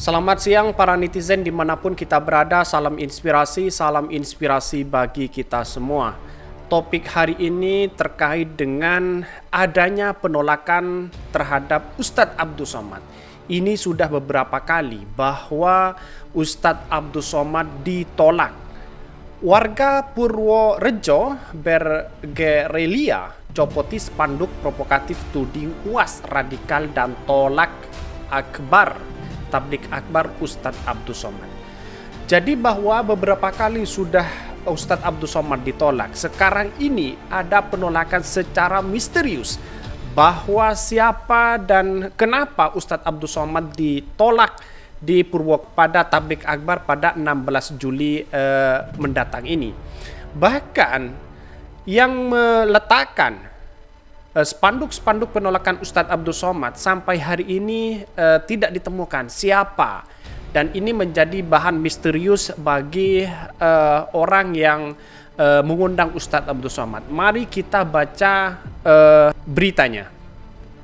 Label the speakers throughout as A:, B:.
A: Selamat siang para netizen dimanapun kita berada, salam inspirasi bagi kita semua. Topik hari ini terkait dengan adanya penolakan terhadap Ustadz Abdus Somad. Ini sudah beberapa kali bahwa Ustadz Abdus Somad ditolak. Warga Purworejo bergerilya copoti spanduk provokatif tuding UAS radikal dan tolak tablik akbar Ustadz Abdus Somad. Jadi bahwa beberapa kali sudah Ustadz Abdus Somad ditolak. Sekarang ini ada penolakan secara misterius bahwa siapa dan kenapa Ustadz Abdus Somad ditolak di pada tablik akbar pada 16 Juli mendatang ini. Bahkan yang meletakkan spanduk-spanduk penolakan Ustadz Abdus Somad sampai hari ini tidak ditemukan siapa, dan ini menjadi bahan misterius bagi orang yang mengundang Ustadz Abdus Somad. Mari kita baca beritanya.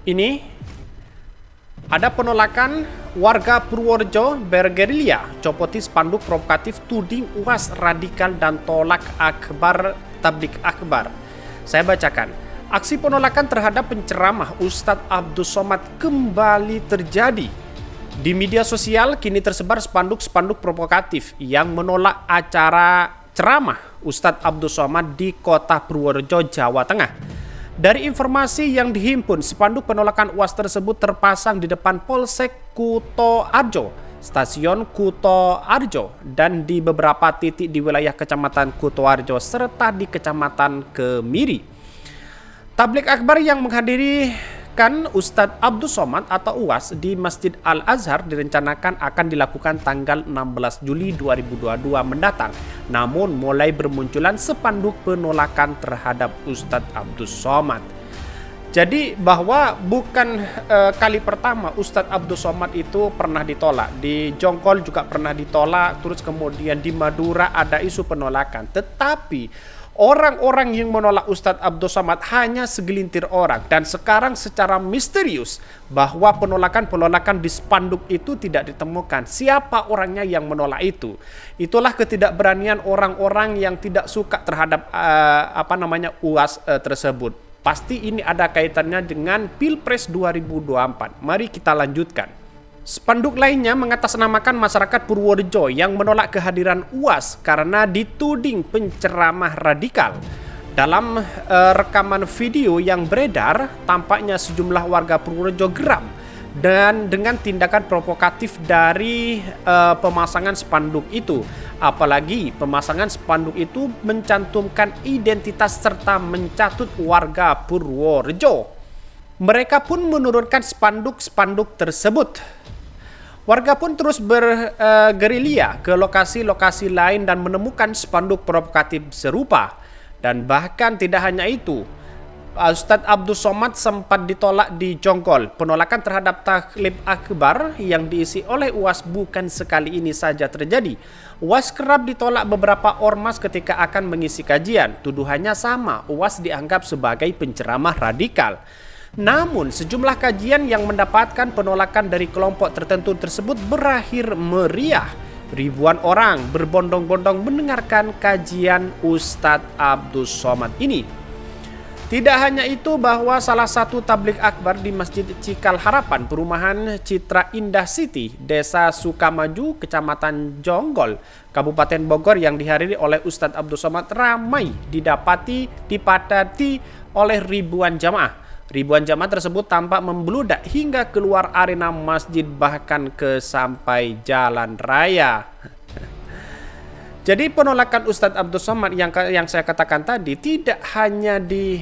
A: Ini ada penolakan warga Purworejo bergerilya copoti spanduk provokatif tuding UAS radikal dan tolak tablik akbar. Saya bacakan. Aksi penolakan terhadap penceramah Ustadz Abdus Somad kembali terjadi. Di media sosial kini tersebar spanduk-spanduk provokatif yang menolak acara ceramah Ustadz Abdus Somad di kota Purworejo, Jawa Tengah. Dari informasi yang dihimpun, spanduk penolakan UAS tersebut terpasang di depan Polsek Kutoarjo, Stasiun Kutoarjo, dan di beberapa titik di wilayah Kecamatan Kutoarjo serta di Kecamatan Kemiri. Tablik akbar yang menghadirikan Ustadz Abdus Somad atau UAS di Masjid Al-Azhar direncanakan akan dilakukan tanggal 16 Juli 2022 mendatang. Namun mulai bermunculan spanduk penolakan terhadap Ustadz Abdus Somad. Jadi bahwa bukan kali pertama Ustadz Abdus Somad itu pernah ditolak. Di Jonggol juga pernah ditolak, terus kemudian di Madura ada isu penolakan. Tetapi orang-orang yang menolak Ustadz Abdus Somad hanya segelintir orang, dan sekarang secara misterius bahwa penolakan di spanduk itu tidak ditemukan. Siapa orangnya yang menolak itu? Itulah ketidakberanian orang-orang yang tidak suka terhadap UAS tersebut. Pasti ini ada kaitannya dengan Pilpres 2024. Mari kita lanjutkan. Spanduk lainnya mengatasnamakan masyarakat Purworejo yang menolak kehadiran UAS karena dituding penceramah radikal. Dalam rekaman video yang beredar, tampaknya sejumlah warga Purworejo geram dan dengan tindakan provokatif dari pemasangan spanduk itu. Apalagi pemasangan spanduk itu mencantumkan identitas serta mencatut warga Purworejo. Mereka pun menurunkan spanduk-spanduk tersebut. Warga pun terus bergerilya ke lokasi-lokasi lain dan menemukan spanduk provokatif serupa. Dan bahkan tidak hanya itu, Ustadz Abdus Somad sempat ditolak di Jonggol. Penolakan terhadap tablik akbar yang diisi oleh UAS bukan sekali ini saja terjadi. UAS kerap ditolak beberapa ormas ketika akan mengisi kajian. Tuduhannya sama, UAS dianggap sebagai penceramah radikal. Namun sejumlah kajian yang mendapatkan penolakan dari kelompok tertentu tersebut berakhir meriah. Ribuan orang berbondong-bondong mendengarkan kajian Ustadz Abdus Somad ini. Tidak hanya itu, bahwa salah satu tablik akbar di Masjid Cikal Harapan, Perumahan Citra Indah City, Desa Sukamaju, Kecamatan Jonggol, Kabupaten Bogor yang dihadiri oleh Ustadz Abdus Somad ramai dipadati oleh ribuan jamaah. Ribuan jamaah tersebut tampak membludak hingga keluar arena masjid, bahkan ke sampai jalan raya. Jadi penolakan Ustadz Abdus Somad yang saya katakan tadi tidak hanya di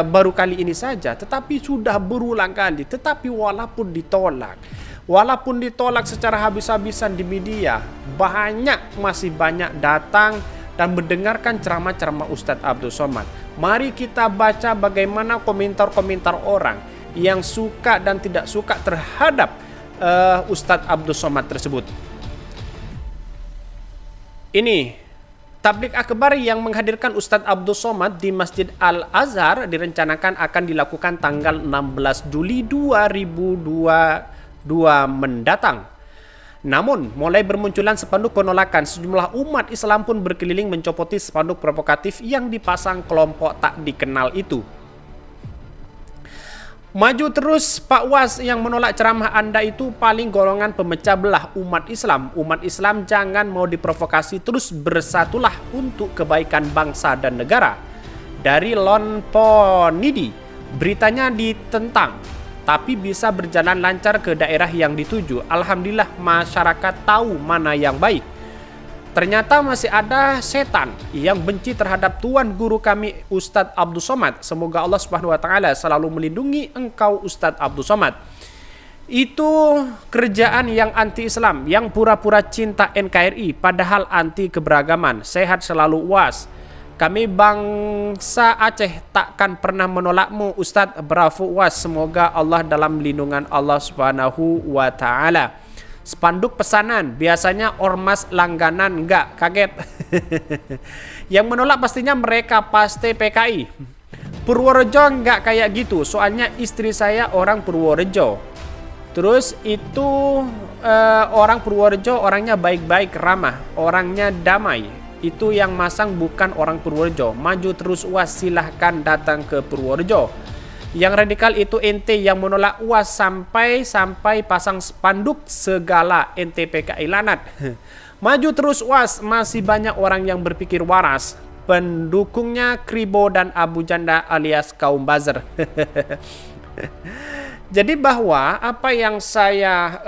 A: baru kali ini saja, tetapi sudah berulang kali. Tetapi walaupun ditolak secara habis-habisan di media, masih banyak datang dan mendengarkan ceramah-ceramah Ustadz Abdus Somad. Mari kita baca bagaimana komentar-komentar orang yang suka dan tidak suka terhadap Ustadz Abdus Somad tersebut. Ini tablik akbar yang menghadirkan Ustadz Abdus Somad di Masjid Al-Azhar direncanakan akan dilakukan tanggal 16 Juli 2022 mendatang. Namun, mulai bermunculan spanduk penolakan, sejumlah umat Islam pun berkeliling mencopoti spanduk provokatif yang dipasang kelompok tak dikenal itu. Maju terus Pak Was yang menolak ceramah Anda itu paling golongan pemecah belah umat Islam. Umat Islam jangan mau diprovokasi, terus bersatulah untuk kebaikan bangsa dan negara. Dari Lon Ponidi, beritanya ditentang, tapi bisa berjalan lancar ke daerah yang dituju. Alhamdulillah masyarakat tahu mana yang baik. Ternyata masih ada setan yang benci terhadap Tuan Guru kami Ustadz Abdul Somad. Semoga Allah Subhanahu wa taala selalu melindungi engkau Ustadz Abdul Somad. Itu kerjaan yang anti-Islam, yang pura-pura cinta NKRI padahal anti keberagaman. Sehat selalu Was. Kami bangsa Aceh takkan pernah menolakmu Ustadz. Bravo Was. Semoga Allah dalam lindungan Allah Subhanahu wa taala. Spanduk pesanan, biasanya ormas langganan, enggak kaget. Yang menolak pastinya mereka pasti PKI. Purworejo enggak kayak gitu, soalnya istri saya orang Purworejo. Terus itu orang Purworejo orangnya baik-baik, ramah, orangnya damai. Itu yang masang bukan orang Purworejo. Maju terus Was, silahkan datang ke Purworejo. Yang radikal itu ente yang menolak UAS sampai pasang spanduk segala ente PKI lanat. Maju terus UAS, masih banyak orang yang berpikir waras. Pendukungnya Kribo dan Abu Janda alias kaum buzzer. Jadi bahwa apa yang saya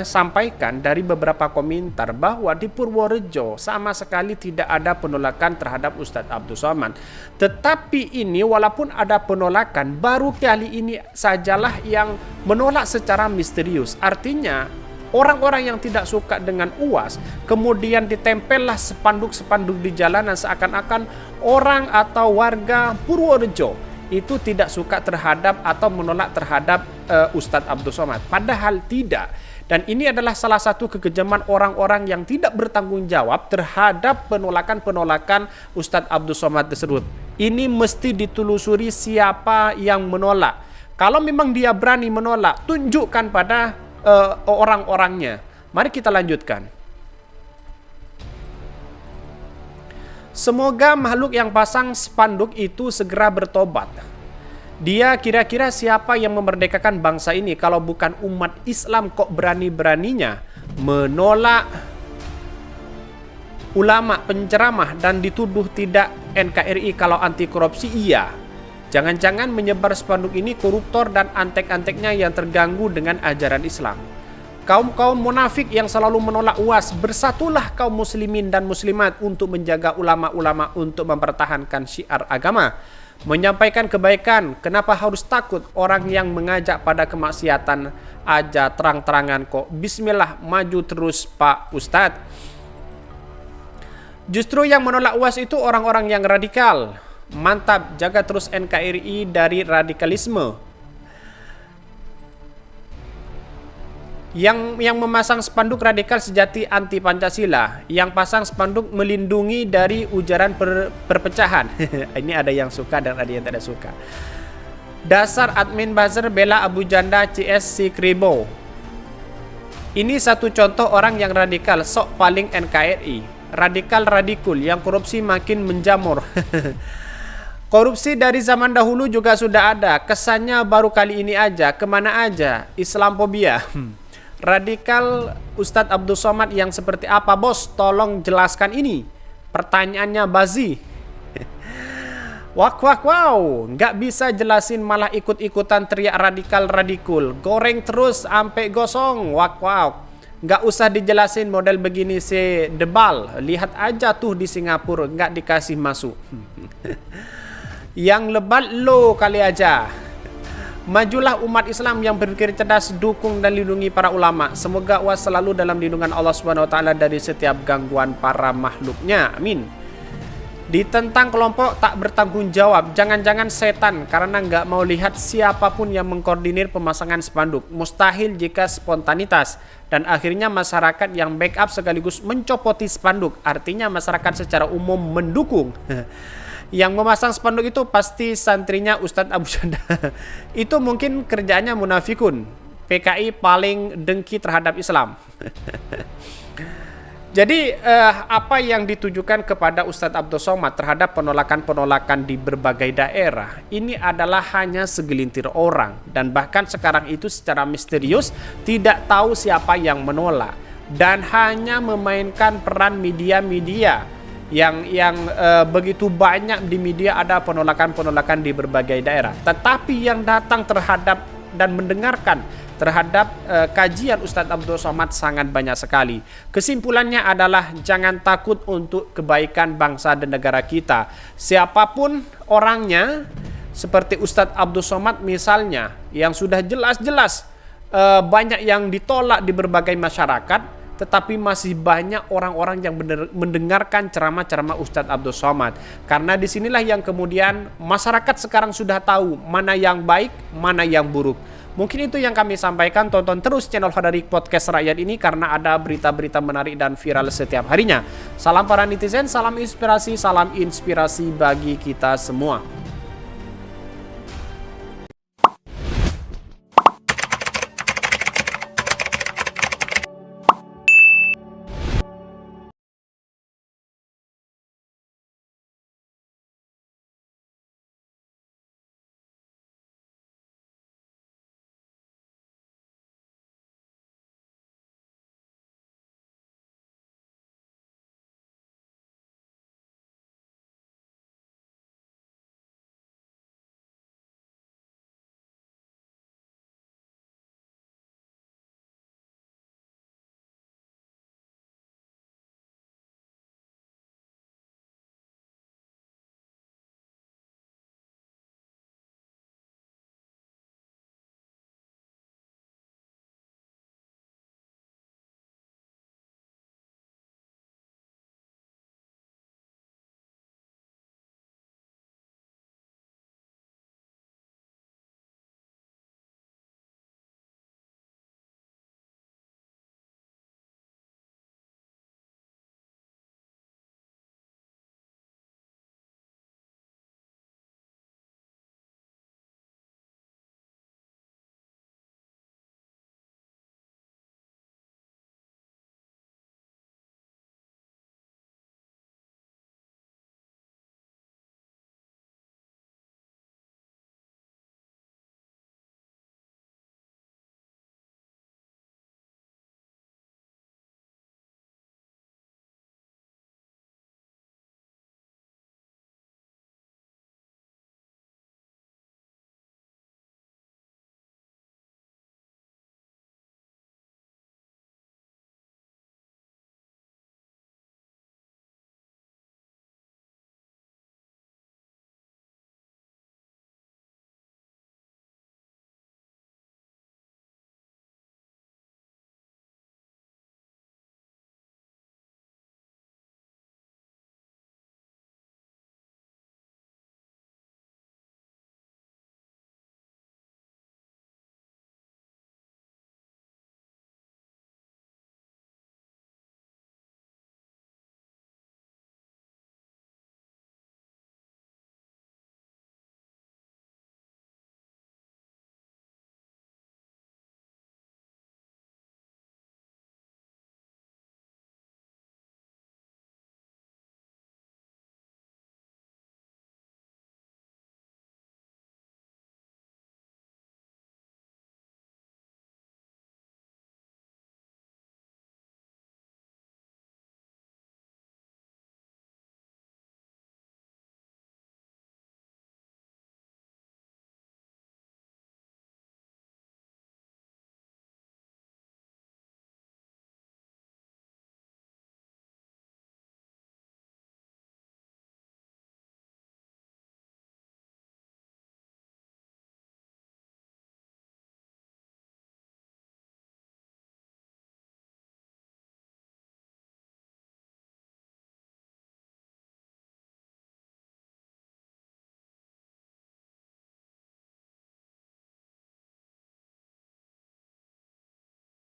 A: sampaikan dari beberapa komentar bahwa di Purworejo sama sekali tidak ada penolakan terhadap Ustadz Abdul Somad. Tetapi ini walaupun ada penolakan, baru kali ini sajalah yang menolak secara misterius. Artinya orang-orang yang tidak suka dengan UAS kemudian ditempellah spanduk-spanduk di jalanan seakan-akan orang atau warga Purworejo itu tidak suka terhadap atau menolak terhadap Ustadz Abdul Somad. Padahal tidak. Dan ini adalah salah satu kekejaman orang-orang yang tidak bertanggung jawab terhadap penolakan-penolakan Ustadz Abdul Somad tersebut. Ini mesti ditelusuri siapa yang menolak. Kalau memang dia berani menolak, tunjukkan pada orang-orangnya. Mari kita lanjutkan. Semoga makhluk yang pasang spanduk itu segera bertobat. Dia kira-kira siapa yang memerdekakan bangsa ini kalau bukan umat Islam? Kok berani-beraninya menolak ulama penceramah dan dituduh tidak NKRI kalau anti korupsi? Iya. Jangan-jangan menyebar spanduk ini koruptor dan antek-anteknya yang terganggu dengan ajaran Islam. Kaum-kaum munafik yang selalu menolak UAS, bersatulah kaum muslimin dan muslimat untuk menjaga ulama-ulama untuk mempertahankan syiar agama. Menyampaikan kebaikan, kenapa harus takut orang yang mengajak pada kemaksiatan aja terang-terangan kok. Bismillah, maju terus Pak Ustadz. Justru yang menolak UAS itu orang-orang yang radikal. Mantap, jaga terus NKRI dari radikalisme. Yang memasang spanduk radikal sejati anti Pancasila, yang pasang spanduk melindungi dari ujaran perpecahan. Ini ada yang suka dan ada yang tidak suka. Dasar admin buzzer bela Abu Janda CS si Kribo. Ini satu contoh orang yang radikal, sok paling NKRI. Radikal radikul, yang korupsi makin menjamur. Korupsi dari zaman dahulu juga sudah ada, kesannya baru kali ini aja. Kemana aja? Islamophobia. Radikal Ustadz Abdul Somad yang seperti apa bos? Tolong jelaskan ini. Pertanyaannya Bazi. Wow, nggak bisa jelasin malah ikut-ikutan teriak radikal radikul. Goreng terus sampai gosong. Wow, nggak usah dijelasin model begini si debal. Lihat aja tuh di Singapura nggak dikasih masuk. Yang lebat lo kali aja. Majulah umat Islam yang berpikir cerdas, dukung dan lindungi para ulama. Semoga UAS selalu dalam lindungan Allah Subhanahu wa taala dari setiap gangguan para makhluknya. Amin. Ditentang kelompok tak bertanggung jawab, jangan-jangan setan karena nggak mau lihat siapapun yang mengkoordinir pemasangan spanduk. Mustahil jika spontanitas. Dan akhirnya masyarakat yang backup sekaligus mencopoti spanduk. Artinya masyarakat secara umum mendukung. Yang memasang spanduk itu pasti santrinya Ustadz Abu Janda. Itu mungkin kerjaannya munafikun. PKI paling dengki terhadap Islam. Jadi apa yang ditujukan kepada Ustadz Abdul Somad terhadap penolakan-penolakan di berbagai daerah ini adalah hanya segelintir orang, dan bahkan sekarang itu secara misterius tidak tahu siapa yang menolak, dan hanya memainkan peran media-media yang begitu banyak di media ada penolakan-penolakan di berbagai daerah. Tetapi yang datang terhadap dan mendengarkan terhadap kajian Ustadz Abdul Somad sangat banyak sekali. Kesimpulannya adalah jangan takut untuk kebaikan bangsa dan negara kita. Siapapun orangnya, seperti Ustadz Abdul Somad misalnya, yang sudah jelas-jelas banyak yang ditolak di berbagai masyarakat, tetapi masih banyak orang-orang yang mendengarkan ceramah-ceramah Ustadz Abdul Somad. Karena disinilah yang kemudian masyarakat sekarang sudah tahu mana yang baik, mana yang buruk. Mungkin itu yang kami sampaikan. Tonton terus channel Fadariq Podcast Rakyat ini karena ada berita-berita menarik dan viral setiap harinya. Salam para netizen, salam inspirasi bagi kita semua.